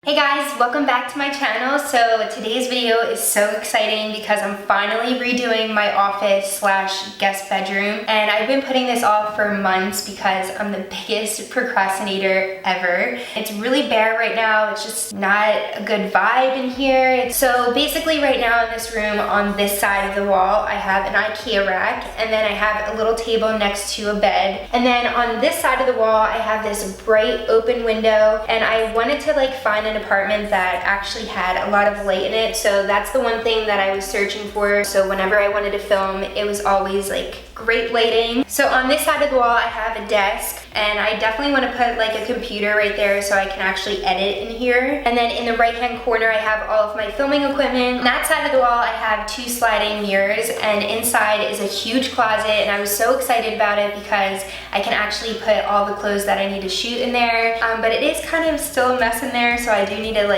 Hey guys, welcome back to my channel. So today's video is so exciting because I'm finally redoing my office slash guest bedroom, and I've been putting this off for months because I'm the biggest procrastinator ever. It's really bare right now. It's just not a good vibe in here. So basically right now in this room, on this side of the wall, I have an IKEA rack, and then I have a little table next to a bed. And then on this side of the wall, I have this bright open window, and I wanted to find an apartment that actually had a lot of light in it. So that's the one thing that I was searching for. So whenever I wanted to film, it was always great lighting. So on this side of the wall, I have a desk, and I definitely want to put a computer right there so I can actually edit in here. And then in the right hand corner, I have all of my filming equipment. On that side of the wall, I have two sliding mirrors, and inside is a huge closet, and I was so excited about it because I can actually put all the clothes that I need to shoot in there. But it is kind of still a mess in there, so I do need to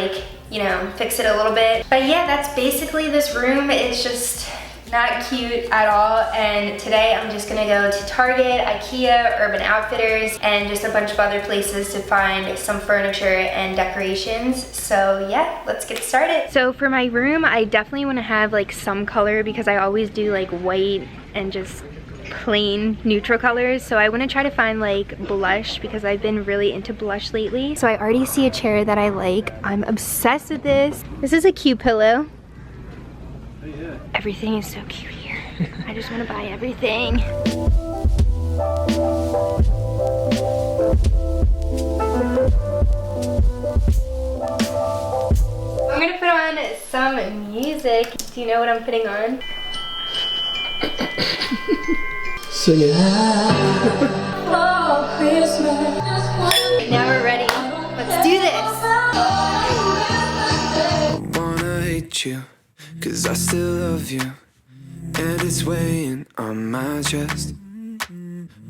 fix it a little bit. But yeah, that's basically this room. It's just not cute at all, and today I'm just gonna go to Target, IKEA, Urban Outfitters, and just a bunch of other places to find some furniture and decorations. So yeah, let's get started. So for my room, I definitely want to have some color because I always do white and just plain neutral colors. So I want to try to find blush because I've been really into blush lately. So I already see a chair that I like. I'm obsessed with this. This is a cute pillow. Oh, yeah. Everything is so cute here. I just want to buy everything. I'm gonna put on some music. Do you know what I'm putting on? Sing it. Oh, Christmas. Now we're ready. Let's do this. I wanna hate you, 'cause I still love you, and it's weighing on my chest.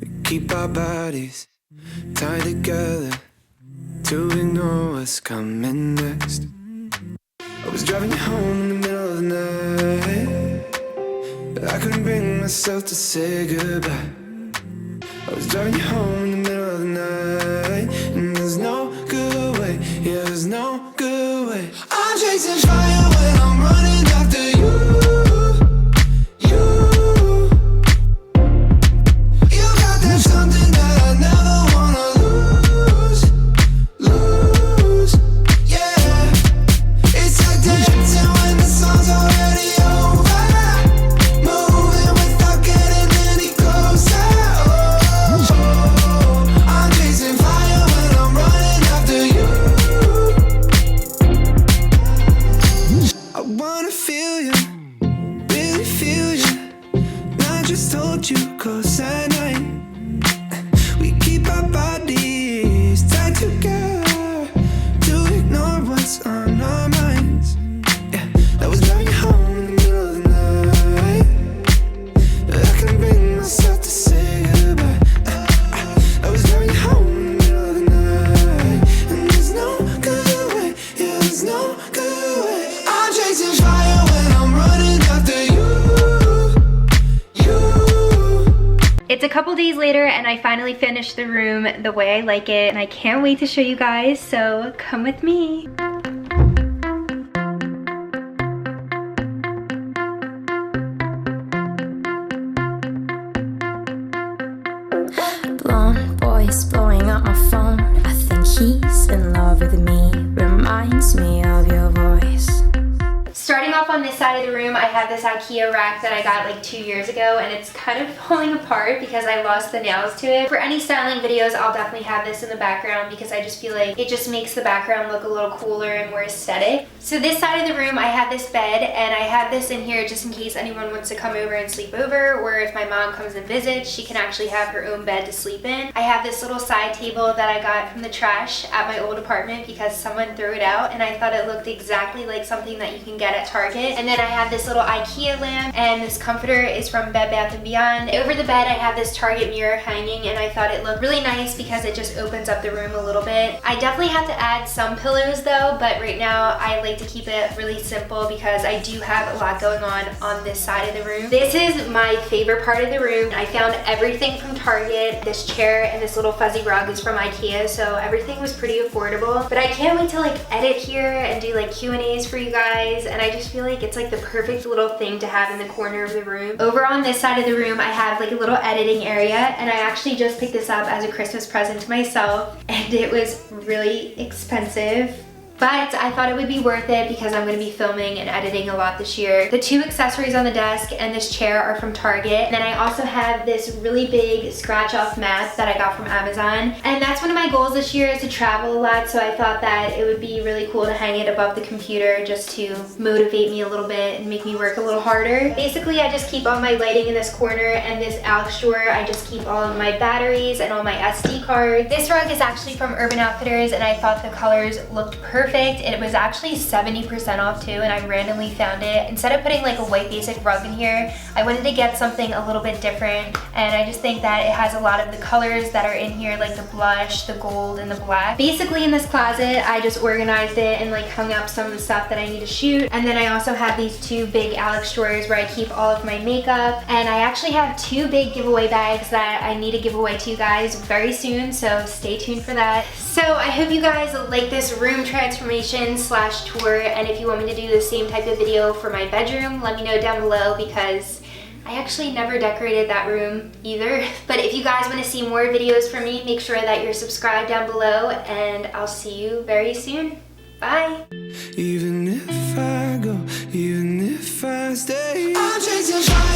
We keep our bodies tied together to ignore what's coming next. I was driving you home in the middle of the night, but I couldn't bring myself to say goodbye. I was driving you home in the middle of the night, and there's no good way, yeah, there's no good way. I'm chasing fire when I'm running after you. You got that something that I never wanna lose, yeah. It's like dancing when the song's already over, moving without getting any closer. Oh, I'm chasing fire when I'm running after you. I wanna feel you, really feel you, not just hold you close at night. We keep our bodies tied together to ignore what's on our minds. Yeah, I was driving home in the middle of the night, but I couldn't bring myself to say goodbye. I was driving home in the middle of the night, and there's no good way, yeah, there's no good way. I'm chasing fire when I'm running after you. It's a couple days later, and I finally finished the room the way I like it, and I can't wait to show you guys, so come with me. Blonde boys blowing up my phone. I think he's in love with me. Reminds me of your voice. Starting off on this side of the room, I have this IKEA rack that I got 2 years ago, and it's kind of falling apart because I lost the nails to it. For any styling videos, I'll definitely have this in the background because I just feel like it just makes the background look a little cooler and more aesthetic. So this side of the room, I have this bed, and I have this in here just in case anyone wants to come over and sleep over, or if my mom comes and visits, she can actually have her own bed to sleep in. I have this little side table that I got from the trash at my old apartment because someone threw it out, and I thought it looked exactly like something that you can get at Target. carpet. And then I have this little IKEA lamp, and this comforter is from Bed Bath & Beyond. Over the bed I have this Target mirror hanging, and I thought it looked really nice because it just opens up the room a little bit. I definitely have to add some pillows though, but right now I like to keep it really simple because I do have a lot going on this side of the room. This is my favorite part of the room. I found everything from Target. This chair and this little fuzzy rug is from IKEA, so everything was pretty affordable. But I can't wait to like edit here and do like Q&As for you guys, and I just feel like it's like the perfect little thing to have in the corner of the room. Over on this side of the room I have like a little editing area, and I actually just picked this up as a Christmas present to myself, and it was really expensive. But I thought it would be worth it because I'm going to be filming and editing a lot this year. The two accessories on the desk and this chair are from Target. And then I also have this really big scratch off mat that I got from Amazon. And that's one of my goals this year, is to travel a lot, so I thought that it would be really cool to hang it above the computer just to motivate me a little bit and make me work a little harder. Basically, I just keep all my lighting in this corner, and this Alex drawer, I just keep all of my batteries and all my SD cards. This rug is actually from Urban Outfitters, and I thought the colors looked perfect. It was actually 70% off too, and I randomly found it. Instead of putting like a white basic rug in here, I wanted to get something a little bit different, and I just think that it has a lot of the colors that are in here, like the blush, the gold, and the black. Basically in this closet, I just organized it and like hung up some of the stuff that I need to shoot. And then I also have these two big Alex drawers where I keep all of my makeup, and I actually have two big giveaway bags that I need to give away to you guys very soon, so stay tuned for that. So I hope you guys like this room transformation slash tour, and if you want me to do the same type of video for my bedroom, let me know down below because I actually never decorated that room either. But if you guys want to see more videos from me, make sure that you're subscribed down below, and I'll see you very soon. Bye! Even if I go, even if I stay, I'm chasing fire.